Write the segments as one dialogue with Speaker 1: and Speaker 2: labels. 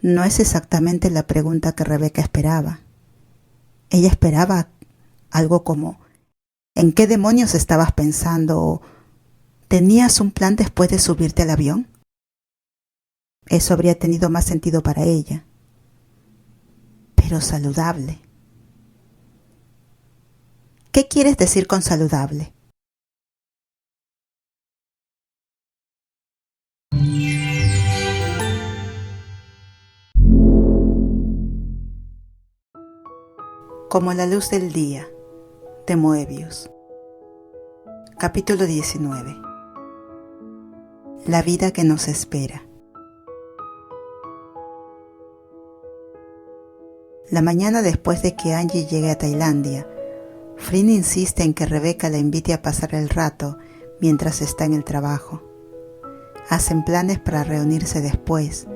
Speaker 1: No es exactamente la pregunta que Rebeca esperaba. Ella esperaba algo como: ¿en qué demonios estabas pensando? O ¿tenías un plan después de subirte al avión? Eso habría tenido más sentido para ella. Pero saludable. ¿Qué quieres decir con saludable? Como la luz del día, de Moebius. Capítulo 19. La vida que nos espera. La mañana después de que Angie llegue a Tailandia, Flynn insiste en que Rebeca la invite a pasar el rato mientras está en el trabajo. Hacen planes para reunirse después,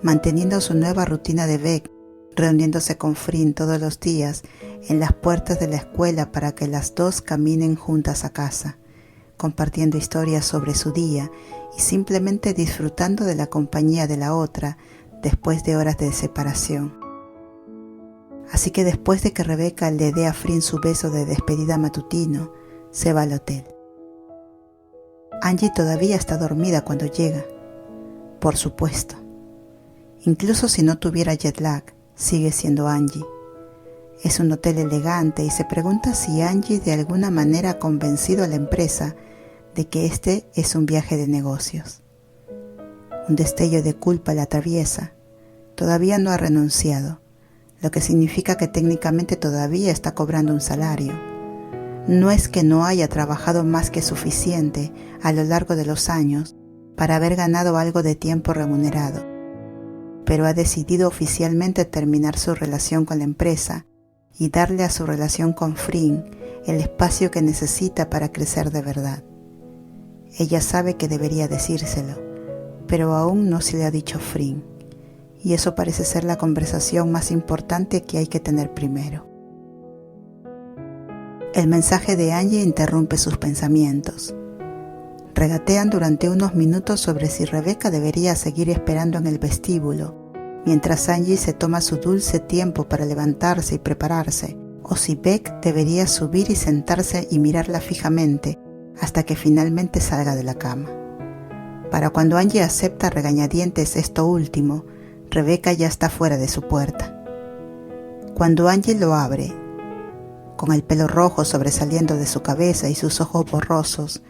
Speaker 1: manteniendo su nueva rutina de Beck, reuniéndose con Flynn todos los días en las puertas de la escuela para que las dos caminen juntas a casa, compartiendo historias sobre su día y simplemente disfrutando de la compañía de la otra después de horas de separación. Así que después de que Rebeca le dé a Flynn su beso de despedida matutino, se va al hotel. Angie todavía está dormida cuando llega. Por supuesto. Incluso si no tuviera jet lag, sigue siendo Angie. Es un hotel elegante y se pregunta si Angie de alguna manera ha convencido a la empresa de que este es un viaje de negocios. Un destello de culpa la atraviesa. Todavía no ha renunciado, lo que significa que técnicamente todavía está cobrando un salario. No es que no haya trabajado más que suficiente a lo largo de los años para haber ganado algo de tiempo remunerado, pero ha decidido oficialmente terminar su relación con la empresa y darle a su relación con Flynn el espacio que necesita para crecer de verdad. Ella sabe que debería decírselo, pero aún no se le ha dicho Flynn, y eso parece ser la conversación más importante que hay que tener primero. El mensaje de Angie interrumpe sus pensamientos. Regatean durante unos minutos sobre si Rebeca debería seguir esperando en el vestíbulo, mientras Angie se toma su dulce tiempo para levantarse y prepararse, o si Beck debería subir y sentarse y mirarla fijamente hasta que finalmente salga de la cama. Para cuando Angie acepta a regañadientes esto último, Rebeca ya está fuera de su puerta. Cuando Angie lo abre, con el pelo rojo sobresaliendo de su cabeza y sus ojos borrosos,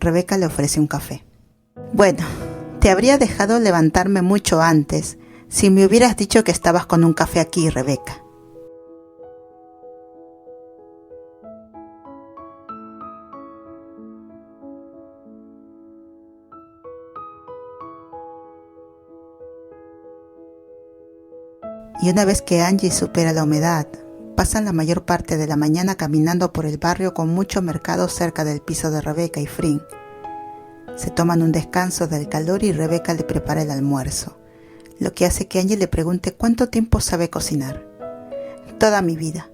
Speaker 1: Rebeca le ofrece un café. Bueno, te habría dejado levantarme mucho antes si me hubieras dicho que estabas con un café aquí, Rebeca. Y una vez que Angie supera la humedad, pasan la mayor parte de la mañana caminando por el barrio con mucho mercado cerca del piso de Rebeca y Flynn. Se toman un descanso del calor y Rebeca le prepara el almuerzo, lo que hace que Angie le pregunte cuánto tiempo sabe cocinar. Toda mi vida,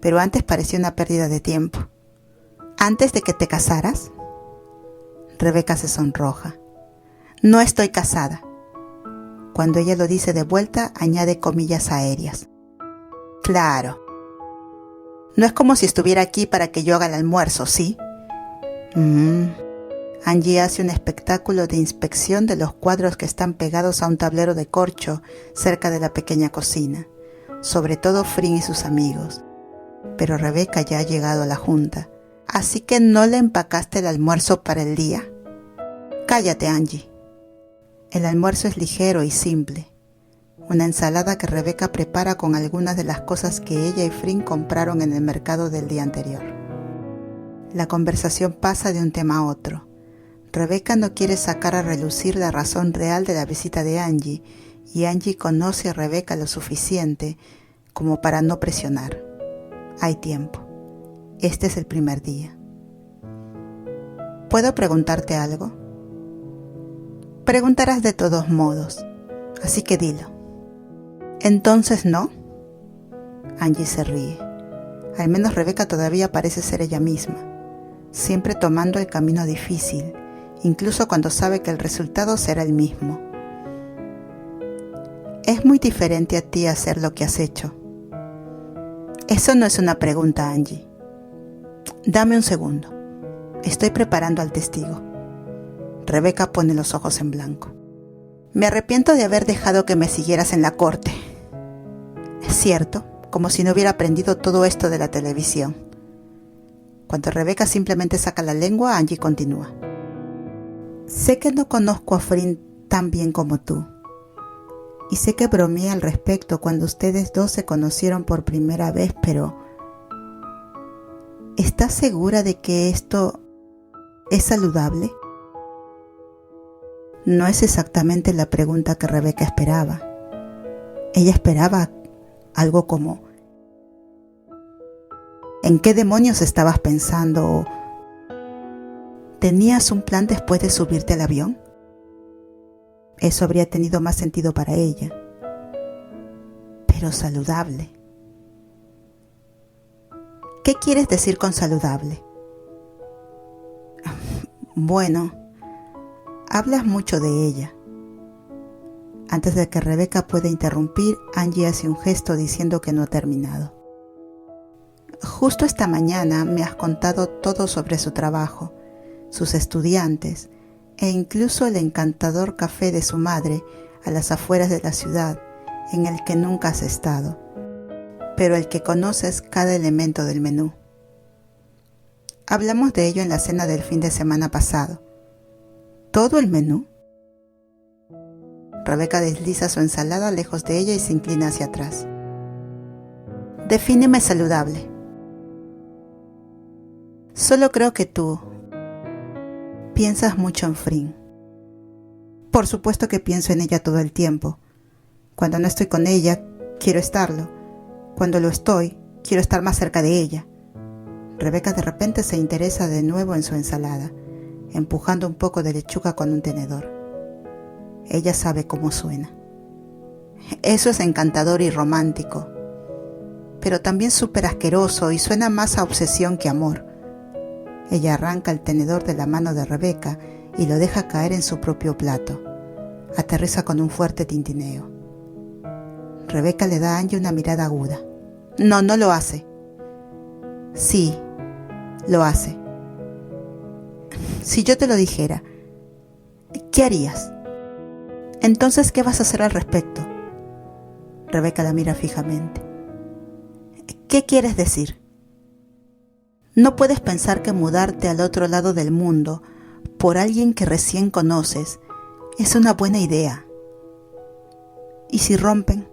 Speaker 1: pero antes parecía una pérdida de tiempo. ¿Antes de que te casaras? Rebeca se sonroja. No estoy casada. Cuando ella lo dice de vuelta, añade comillas aéreas. Claro. No es como si estuviera aquí para que yo haga el almuerzo, ¿sí? Angie hace un espectáculo de inspección de los cuadros que están pegados a un tablero de corcho cerca de la pequeña cocina, sobre todo Flynn y sus amigos. Pero Rebeca ya ha llegado a la junta, así que no le empacaste el almuerzo para el día. Cállate, Angie. El almuerzo es ligero y simple. Una ensalada que Rebeca prepara con algunas de las cosas que ella y Flynn compraron en el mercado del día anterior. La conversación pasa de un tema a otro. Rebeca no quiere sacar a relucir la razón real de la visita de Angie, y Angie conoce a Rebeca lo suficiente como para no presionar. Hay tiempo. Este es el primer día. ¿Puedo preguntarte algo? Preguntarás de todos modos, así que dilo. ¿Entonces no? Angie se ríe. Al menos Rebeca todavía parece ser ella misma, siempre tomando el camino difícil, incluso cuando sabe que el resultado será el mismo. Es muy diferente a ti hacer lo que has hecho. Eso no es una pregunta, Angie. Dame un segundo. Estoy preparando al testigo. Rebeca pone los ojos en blanco. Me arrepiento de haber dejado que me siguieras en la corte. Es cierto, como si no hubiera aprendido todo esto de la televisión. Cuando Rebeca simplemente saca la lengua, Angie continúa. Sé que no conozco a Frin tan bien como tú. Y sé que bromeé al respecto cuando ustedes dos se conocieron por primera vez, pero ¿estás segura de que esto es saludable? No es exactamente la pregunta que Rebeca esperaba. Ella esperaba algo como ¿en qué demonios estabas pensando? ¿Tenías un plan después de subirte al avión? Eso habría tenido más sentido para ella. Pero saludable. ¿Qué quieres decir con saludable? Bueno, hablas mucho de ella. Antes de que Rebeca pueda interrumpir, Angie hace un gesto diciendo que no ha terminado. Justo esta mañana me has contado todo sobre su trabajo, sus estudiantes e incluso el encantador café de su madre a las afueras de la ciudad, en el que nunca has estado, pero el que conoces cada elemento del menú. Hablamos de ello en la cena del fin de semana pasado. ¿Todo el menú? Rebeca desliza su ensalada lejos de ella y se inclina hacia atrás. Defíneme saludable. Solo creo que tú piensas mucho en Frin. Por supuesto que pienso en ella todo el tiempo. Cuando no estoy con ella, quiero estarlo. Cuando lo estoy, quiero estar más cerca de ella. Rebeca de repente se interesa de nuevo en su ensalada, empujando un poco de lechuga con un tenedor. Ella sabe cómo suena. Eso es encantador y romántico, pero también súper asqueroso y suena más a obsesión que amor. Ella arranca el tenedor de la mano de Rebeca y lo deja caer en su propio plato. Aterriza con un fuerte tintineo. Rebeca le da a Angie una mirada aguda. No lo hace. Sí, lo hace. Si yo te lo dijera, ¿qué harías? Entonces, ¿qué vas a hacer al respecto? Rebeca la mira fijamente. ¿Qué quieres decir? No puedes pensar que mudarte al otro lado del mundo por alguien que recién conoces es una buena idea. ¿Y si rompen?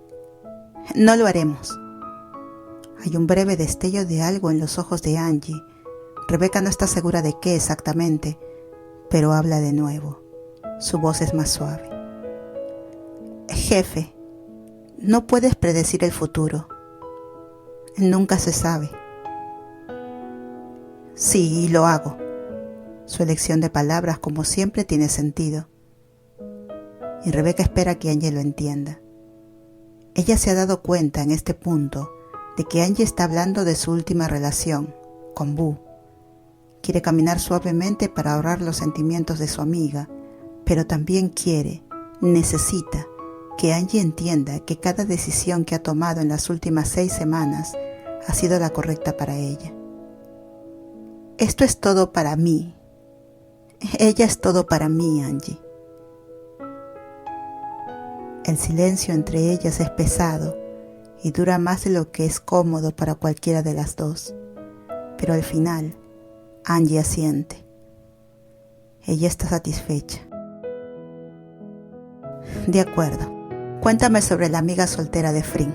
Speaker 1: No lo haremos. Hay un breve destello de algo en los ojos de Angie. Rebeca no está segura de qué exactamente, pero habla de nuevo. Su voz es más suave. Jefe, no puedes predecir el futuro. Nunca se sabe. Sí, y lo hago. Su elección de palabras, como siempre, tiene sentido. Y Rebeca espera que Angie lo entienda. Ella se ha dado cuenta en este punto de que Angie está hablando de su última relación, con Boo. Quiere caminar suavemente para ahorrar los sentimientos de su amiga, pero también necesita que Angie entienda que cada decisión que ha tomado en las últimas 6 semanas ha sido la correcta para ella. Esto es todo para mí. Ella es todo para mí, Angie. El silencio entre ellas es pesado y dura más de lo que es cómodo para cualquiera de las dos. Pero al final, Angie asiente. Ella está satisfecha. De acuerdo. Cuéntame sobre la amiga soltera de Frin.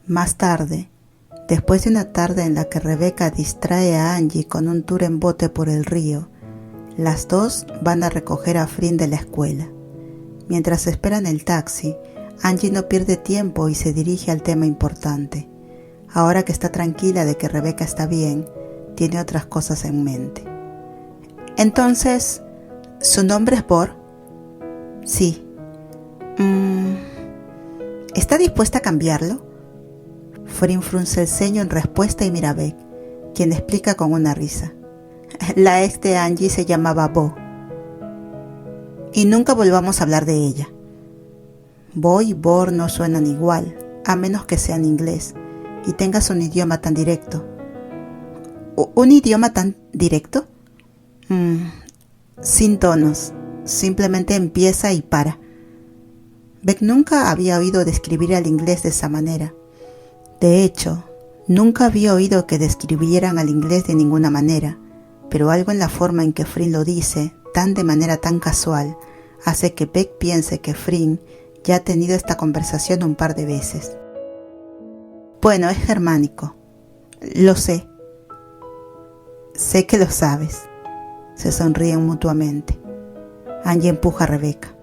Speaker 1: Más tarde, después de una tarde en la que Rebeca distrae a Angie con un tour en bote por el río, las dos van a recoger a Frin de la escuela. Mientras esperan el taxi, Angie no pierde tiempo y se dirige al tema importante. Ahora que está tranquila de que Rebeca está bien, tiene otras cosas en mente. Entonces, ¿su nombre es Bor? Sí. ¿Está dispuesta a cambiarlo? Frin frunce el ceño en respuesta y mira a Beck, quien explica con una risa. La ex de Angie se llamaba Bo. Y nunca volvamos a hablar de ella. Bo y Bor no suenan igual, a menos que sean inglés y tengas un idioma tan directo. ¿Un idioma tan directo? Sin tonos, simplemente empieza y para. Beck nunca había oído describir al inglés de esa manera. De hecho, nunca había oído que describieran al inglés de ninguna manera, pero algo en la forma en que Frin lo dice, de manera tan casual, hace que Beck piense que Frin ya ha tenido esta conversación un par de veces. Bueno, es germánico. Lo sé. Sé que lo sabes. Se sonríen mutuamente. Angie empuja a Rebeca.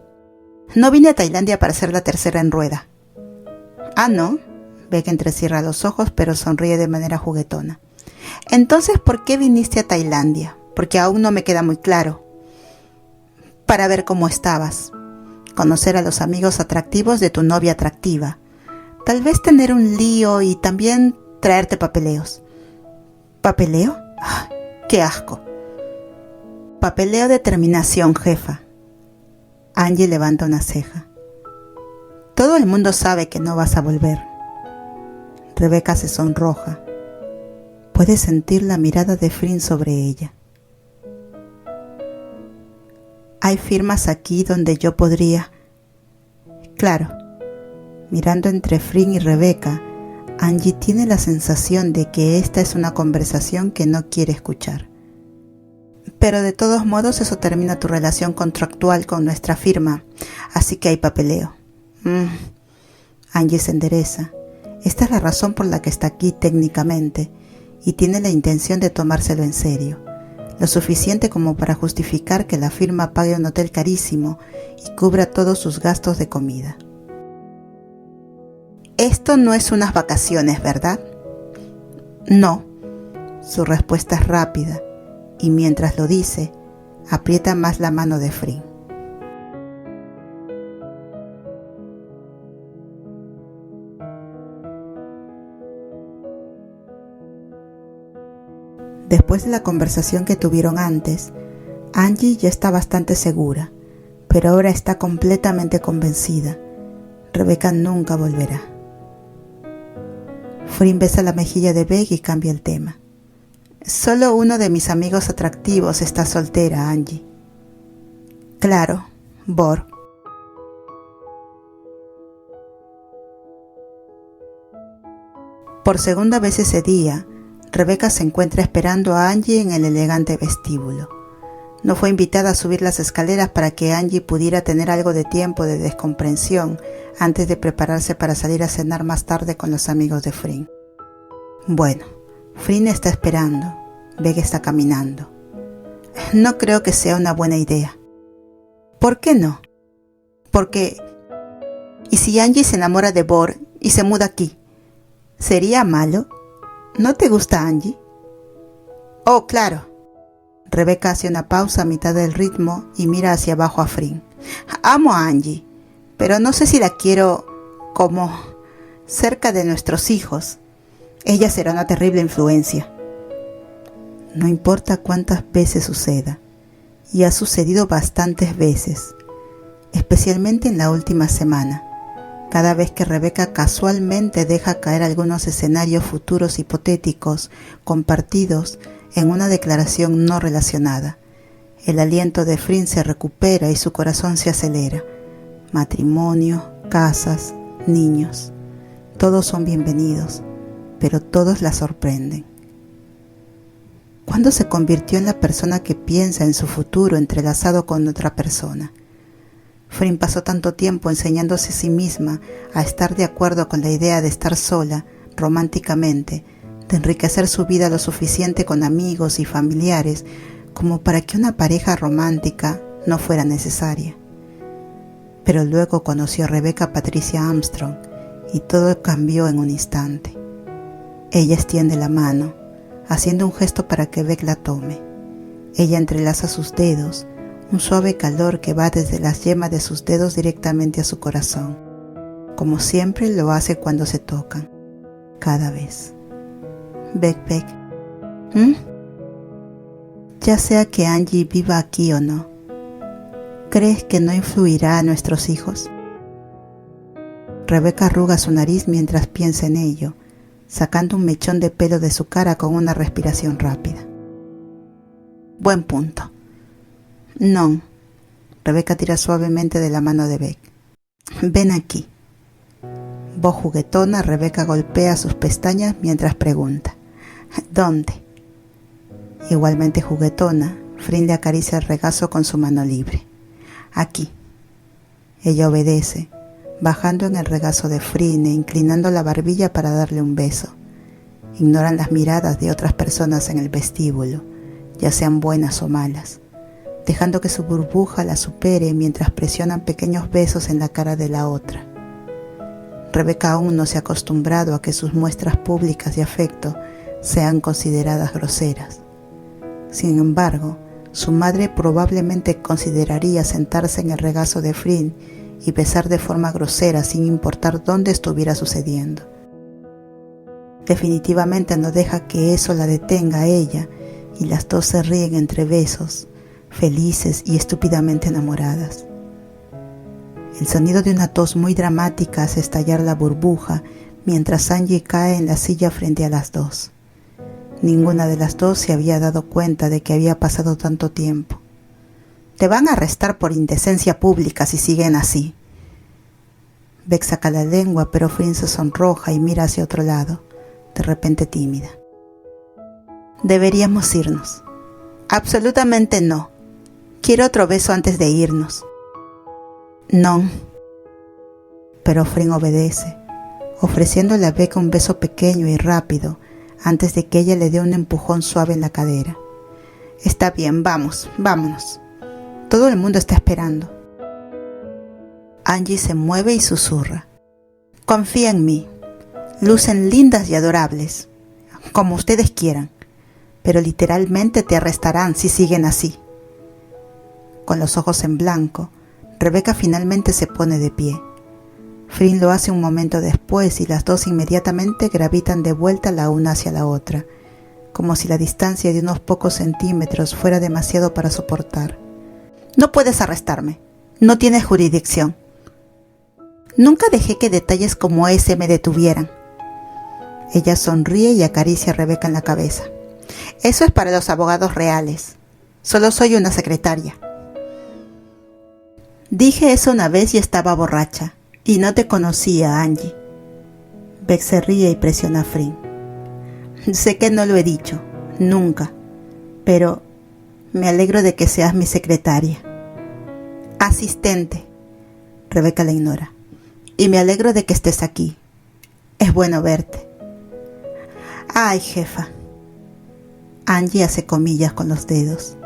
Speaker 1: No vine a Tailandia para ser la tercera en rueda. Ah, ¿no? Beck entrecierra los ojos, pero sonríe de manera juguetona. Entonces, ¿por qué viniste a Tailandia? Porque aún no me queda muy claro. Para ver cómo estabas. Conocer a los amigos atractivos de tu novia atractiva. Tal vez tener un lío y también traerte papeleos. ¿Papeleo? ¡Ah, qué asco! Papeleo de terminación, jefa. Angie levanta una ceja. Todo el mundo sabe que no vas a volver. Rebeca se sonroja. Puede sentir la mirada de Frin sobre ella. Hay firmas aquí donde yo podría... Claro, mirando entre Frin y Rebeca, Angie tiene la sensación de que esta es una conversación que no quiere escuchar. Pero de todos modos eso termina tu relación contractual con nuestra firma, así que hay papeleo. Angie se endereza. Esta es la razón por la que está aquí técnicamente y tiene la intención de tomárselo en serio. Lo suficiente como para justificar que la firma pague un hotel carísimo y cubra todos sus gastos de comida. Esto no es unas vacaciones, ¿verdad? No. Su respuesta es rápida y mientras lo dice, aprieta más la mano de Frin. Después de la conversación que tuvieron antes, Angie ya está bastante segura, pero ahora está completamente convencida. Rebeca nunca volverá. Frin besa la mejilla de Beck y cambia el tema. Solo uno de mis amigos atractivos está soltera, Angie. Claro, Bor. Por segunda vez ese día, Rebeca se encuentra esperando a Angie en el elegante vestíbulo. No fue invitada a subir las escaleras para que Angie pudiera tener algo de tiempo de descomprensión antes de prepararse para salir a cenar más tarde con los amigos de Frin. Bueno, Frin está esperando, Beck está caminando. No creo que sea una buena idea. ¿Por qué no? Porque, ¿y si Angie se enamora de Bor y se muda aquí? ¿Sería malo? ¿No te gusta Angie? Oh, claro. Rebeca hace una pausa a mitad del ritmo y mira hacia abajo a Frin. Amo a Angie, pero no sé si la quiero como cerca de nuestros hijos. Ella será una terrible influencia. No importa cuántas veces suceda, y ha sucedido bastantes veces, especialmente en la última semana. Cada vez que Rebeca casualmente deja caer algunos escenarios futuros hipotéticos compartidos en una declaración no relacionada, el aliento de Frin se recupera y su corazón se acelera. Matrimonio, casas, niños, todos son bienvenidos, pero todos la sorprenden. ¿Cuándo se convirtió en la persona que piensa en su futuro entrelazado con otra persona? Frin pasó tanto tiempo enseñándose a sí misma a estar de acuerdo con la idea de estar sola, románticamente, de enriquecer su vida lo suficiente con amigos y familiares como para que una pareja romántica no fuera necesaria. Pero luego conoció a Rebecca Patricia Armstrong y todo cambió en un instante. Ella extiende la mano, haciendo un gesto para que Beck la tome. Ella entrelaza sus dedos, un suave calor que va desde las yemas de sus dedos directamente a su corazón, como siempre lo hace cuando se tocan, cada vez. Beck, ¿Mm? Ya sea que Angie viva aquí o no, ¿crees que no influirá a nuestros hijos? Rebeca arruga su nariz mientras piensa en ello, sacando un mechón de pelo de su cara con una respiración rápida. Buen punto. No. Rebeca tira suavemente de la mano de Beck. Ven aquí. Voz juguetona, Rebeca golpea sus pestañas mientras pregunta. ¿Dónde? Igualmente juguetona, Flynn le acaricia el regazo con su mano libre. Aquí. Ella obedece, bajando en el regazo de Flynn e inclinando la barbilla para darle un beso. Ignoran las miradas de otras personas en el vestíbulo, ya sean buenas o malas, dejando que su burbuja la supere mientras presionan pequeños besos en la cara de la otra. Rebeca aún no se ha acostumbrado a que sus muestras públicas de afecto sean consideradas groseras. Sin embargo, su madre probablemente consideraría sentarse en el regazo de Flynn y besar de forma grosera sin importar dónde estuviera sucediendo. Definitivamente no deja que eso la detenga a ella y las dos se ríen entre besos, felices y estúpidamente enamoradas. El sonido de una tos muy dramática hace estallar la burbuja mientras Angie cae en la silla frente a las dos. Ninguna de las dos se había dado cuenta de que había pasado tanto tiempo. Te van a arrestar por indecencia pública si siguen así. Beck saca la lengua, pero Flynn se sonroja y mira hacia otro lado, de repente tímida. Deberíamos irnos. Absolutamente no. Quiero otro beso antes de irnos. No. Pero Flynn obedece, ofreciéndole a Beck un beso pequeño y rápido antes de que ella le dé un empujón suave en la cadera. Está bien, vamos, vámonos. Todo el mundo está esperando. Angie se mueve y susurra. Confía en mí. Lucen lindas y adorables, como ustedes quieran, pero literalmente te arrestarán si siguen así. Con los ojos en blanco, Rebeca finalmente se pone de pie. Flynn lo hace un momento después y las dos inmediatamente gravitan de vuelta la una hacia la otra, como si la distancia de unos pocos centímetros fuera demasiado para soportar. No puedes arrestarme. No tienes jurisdicción. Nunca dejé que detalles como ese me detuvieran. Ella sonríe y acaricia a Rebeca en la cabeza. Eso es para los abogados reales. Solo soy una secretaria. Dije eso una vez y estaba borracha. Y no te conocía, Angie. Beck se ríe y presiona a Flynn. Sé que no lo he dicho, nunca, pero me alegro de que seas mi secretaria. Asistente. Rebeca la ignora. Y me alegro de que estés aquí. Es bueno verte. Ay, jefa. Angie hace comillas con los dedos.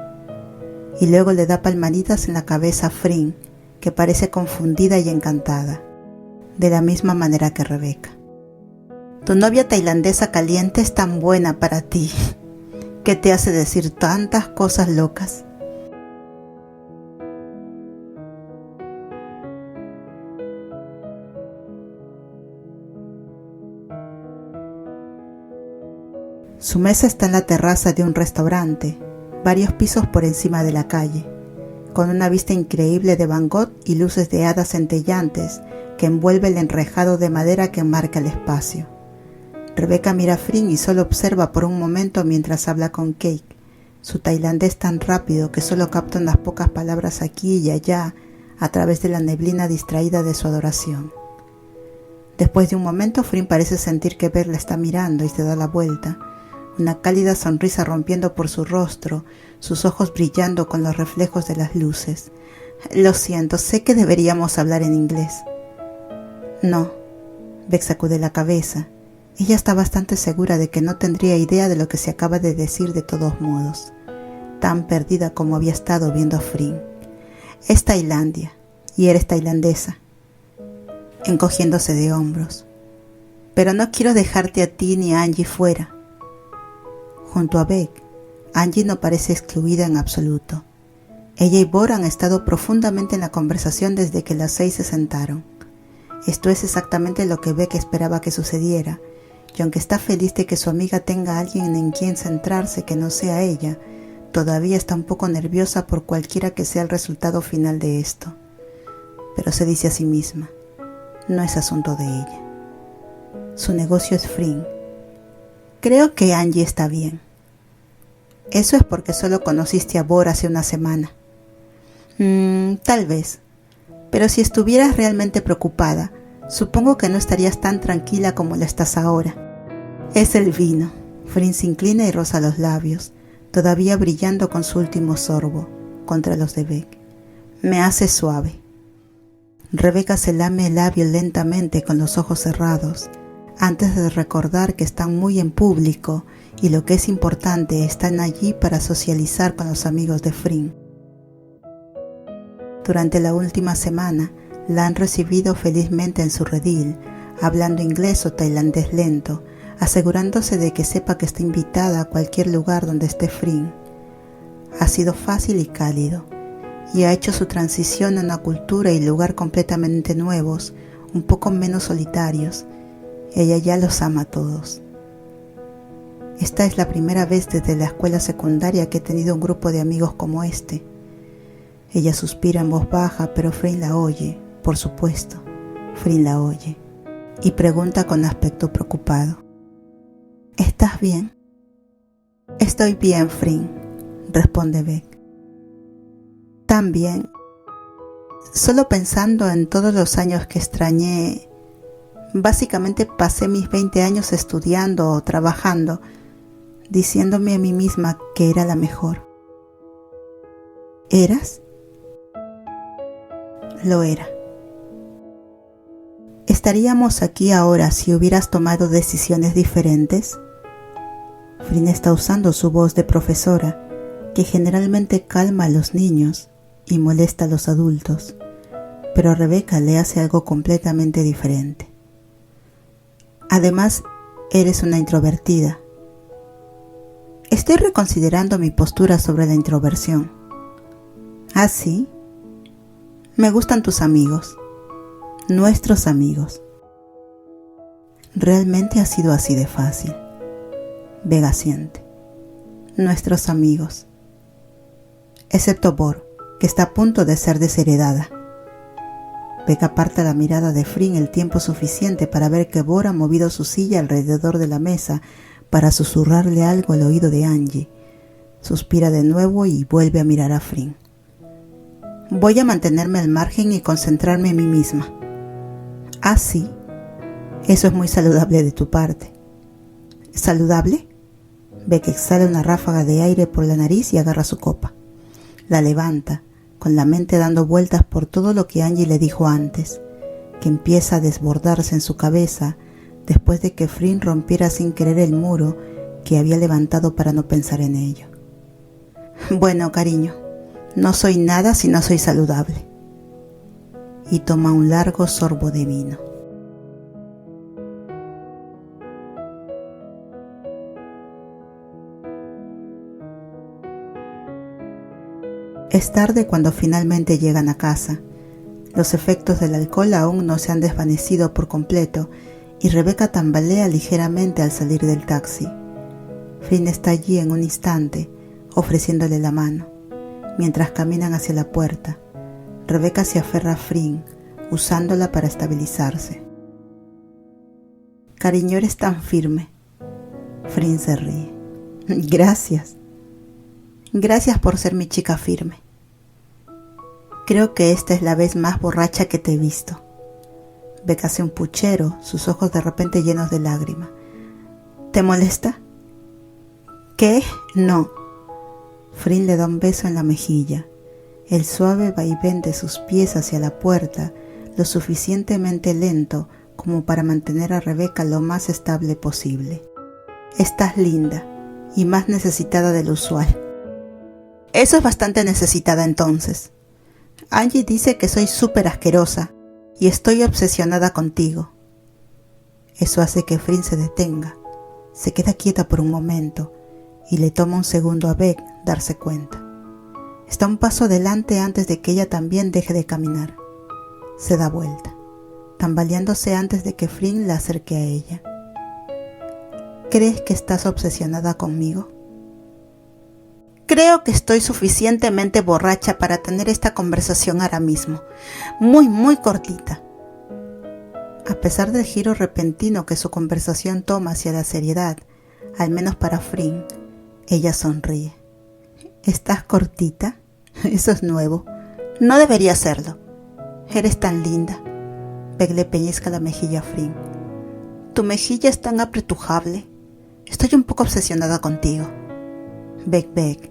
Speaker 1: Y luego le da palmaditas en la cabeza a Flynn, que parece confundida y encantada, de la misma manera que Rebeca. Tu novia tailandesa caliente es tan buena para ti, que te hace decir tantas cosas locas. Su mesa está en la terraza de un restaurante, varios pisos por encima de la calle, con una vista increíble de Van Gogh y luces de hadas centellantes que envuelve el enrejado de madera que marca el espacio. Rebeca mira a Flynn y solo observa por un momento mientras habla con Cake, su tailandés tan rápido que solo capta unas pocas palabras aquí y allá a través de la neblina distraída de su adoración. Después de un momento, Flynn parece sentir que Beck la está mirando y se da la vuelta, una cálida sonrisa rompiendo por su rostro, sus ojos brillando con los reflejos de las luces. Lo siento, sé que deberíamos hablar en inglés. No. Beck sacude la cabeza. Ella está bastante segura de que no tendría idea de lo que se acaba de decir de todos modos, tan perdida como había estado viendo a Flynn. Es Tailandia, y eres tailandesa. Encogiéndose de hombros. Pero no quiero dejarte a ti ni a Angie fuera. Junto a Beck, Angie no parece excluida en absoluto. Ella y Bor han estado profundamente en la conversación desde que las 6 se sentaron. Esto es exactamente lo que Beck esperaba que sucediera, y aunque está feliz de que su amiga tenga a alguien en quien centrarse que no sea ella, todavía está un poco nerviosa por cualquiera que sea el resultado final de esto. Pero se dice a sí misma, no es asunto de ella. Su negocio es Fring. Creo que Angie está bien. Eso es porque solo conociste a Bor hace una semana. Tal vez. Pero si estuvieras realmente preocupada, supongo que no estarías tan tranquila como lo estás ahora. Es el vino. Fring se inclina y roza los labios, todavía brillando con su último sorbo, contra los de Beck. Me hace suave. Rebeca se lame el labio lentamente con los ojos cerrados, antes de recordar que están muy en público y lo que es importante, están allí para socializar con los amigos de Fring. Durante la última semana, la han recibido felizmente en su redil, hablando inglés o tailandés lento, asegurándose de que sepa que está invitada a cualquier lugar donde esté Fring. Ha sido fácil y cálido, y ha hecho su transición a una cultura y lugar completamente nuevos, un poco menos solitarios. Ella ya los ama a todos. Esta es la primera vez desde la escuela secundaria que he tenido un grupo de amigos como este. Ella suspira en voz baja, pero Fring la oye, por supuesto. Fring la oye, y pregunta con aspecto preocupado. ¿Estás bien? Estoy bien, Fring, responde Beck. Tan bien. Solo pensando en todos los años que extrañé. Básicamente pasé mis 20 años estudiando o trabajando, diciéndome a mí misma que era la mejor. ¿Eras? Lo era. ¿Estaríamos aquí ahora si hubieras tomado decisiones diferentes? Fring está usando su voz de profesora, que generalmente calma a los niños y molesta a los adultos, pero a Rebeca le hace algo completamente diferente. Además, eres una introvertida. Estoy reconsiderando mi postura sobre la introversión. ¿Ah, sí? Me gustan tus amigos, nuestros amigos. Realmente ha sido así de fácil. Vega asiente. Nuestros amigos. Excepto Bor, que está a punto de ser desheredada. Beck aparta la mirada de Fring el tiempo suficiente para ver que Bor ha movido su silla alrededor de la mesa para susurrarle algo al oído de Angie. Suspira de nuevo y vuelve a mirar a Fring. Voy a mantenerme al margen y concentrarme en mí misma. Ah, sí. Eso es muy saludable de tu parte. ¿Saludable? Beck exhala una ráfaga de aire por la nariz y agarra su copa. La levanta, con la mente dando vueltas por todo lo que Angie le dijo antes, que empieza a desbordarse en su cabeza después de que Fring rompiera sin querer el muro que había levantado para no pensar en ello. Bueno, cariño, no soy nada si no soy saludable. Y toma un largo sorbo de vino. Es tarde cuando finalmente llegan a casa. Los efectos del alcohol aún no se han desvanecido por completo y Rebeca tambalea ligeramente al salir del taxi. Fring está allí en un instante, ofreciéndole la mano. Mientras caminan hacia la puerta, Rebeca se aferra a Fring, usándola para estabilizarse. Cariño, eres tan firme. Fring se ríe. Gracias. Gracias por ser mi chica firme. Creo que esta es la vez más borracha que te he visto. Beck hace un puchero, sus ojos de repente llenos de lágrimas. ¿Te molesta? ¿Qué? No. Fring le da un beso en la mejilla. El suave vaivén de sus pies hacia la puerta, lo suficientemente lento como para mantener a Rebeca lo más estable posible. Estás linda y más necesitada de lo usual. Eso es bastante necesitada entonces. Angie dice que soy súper asquerosa y estoy obsesionada contigo. Eso hace que Fring se detenga, se queda quieta por un momento y le toma un segundo a Beck darse cuenta. Está un paso adelante antes de que ella también deje de caminar. Se da vuelta, tambaleándose antes de que Fring la acerque a ella. ¿Crees que estás obsesionada conmigo? Creo que estoy suficientemente borracha para tener esta conversación ahora mismo. Muy cortita. A pesar del giro repentino que su conversación toma hacia la seriedad, al menos para Fring, ella sonríe. ¿Estás cortita? Eso es nuevo. No debería serlo. Eres tan linda. Beck le pellizca la mejilla a Fring. Tu mejilla es tan apretujable. Estoy un poco obsesionada contigo. Beck,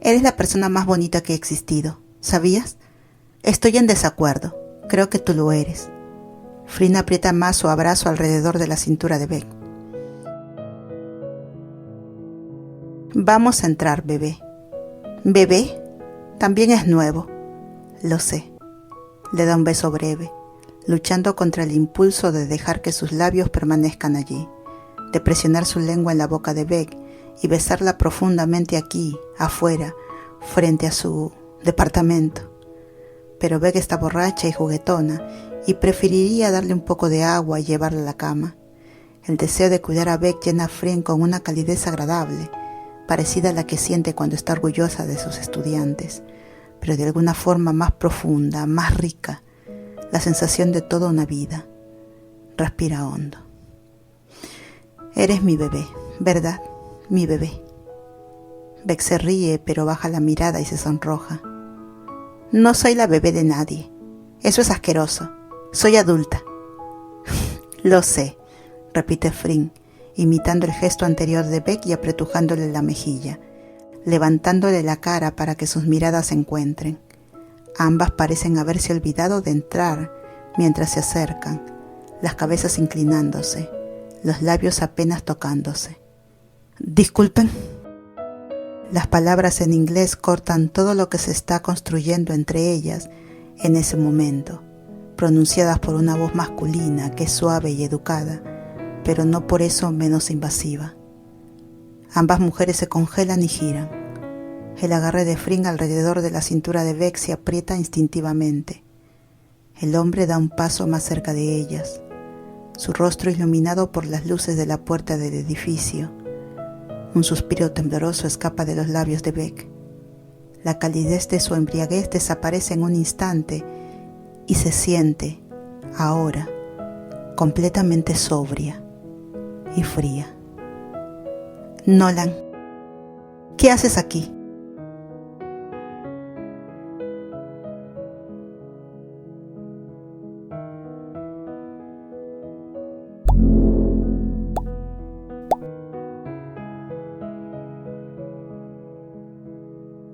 Speaker 1: eres la persona más bonita que ha existido. ¿Sabías? Estoy en desacuerdo. Creo que tú lo eres. Fring aprieta más su abrazo alrededor de la cintura de Beck. Vamos a entrar, bebé. ¿Bebé? También es nuevo. Lo sé. Le da un beso breve, luchando contra el impulso de dejar que sus labios permanezcan allí, de presionar su lengua en la boca de Beck y besarla profundamente aquí, afuera, frente a su departamento. Pero Beck está borracha y juguetona y preferiría darle un poco de agua y llevarla a la cama. El deseo de cuidar a Beck llena a Fring con una calidez agradable, parecida a la que siente cuando está orgullosa de sus estudiantes, pero de alguna forma más profunda, más rica, la sensación de toda una vida. Respira hondo. Eres mi bebé, ¿verdad? Mi bebé. Beck se ríe, pero baja la mirada y se sonroja. No soy la bebé de nadie. Eso es asqueroso. Soy adulta. Lo sé, repite Fring, imitando el gesto anterior de Beck y apretujándole la mejilla, levantándole la cara para que sus miradas se encuentren. Ambas parecen haberse olvidado de entrar mientras se acercan, las cabezas inclinándose, los labios apenas tocándose. Disculpen. Las palabras en inglés cortan todo lo que se está construyendo entre ellas en ese momento, pronunciadas por una voz masculina que es suave y educada, pero no por eso menos invasiva. Ambas mujeres se congelan y giran. El agarre de Fring alrededor de la cintura de Beck se aprieta instintivamente. El hombre da un paso más cerca de ellas, su rostro iluminado por las luces de la puerta del edificio. Un suspiro tembloroso escapa de los labios de Beck. La calidez de su embriaguez desaparece en un instante y se siente, ahora, completamente sobria y fría. Nolan, ¿qué haces aquí?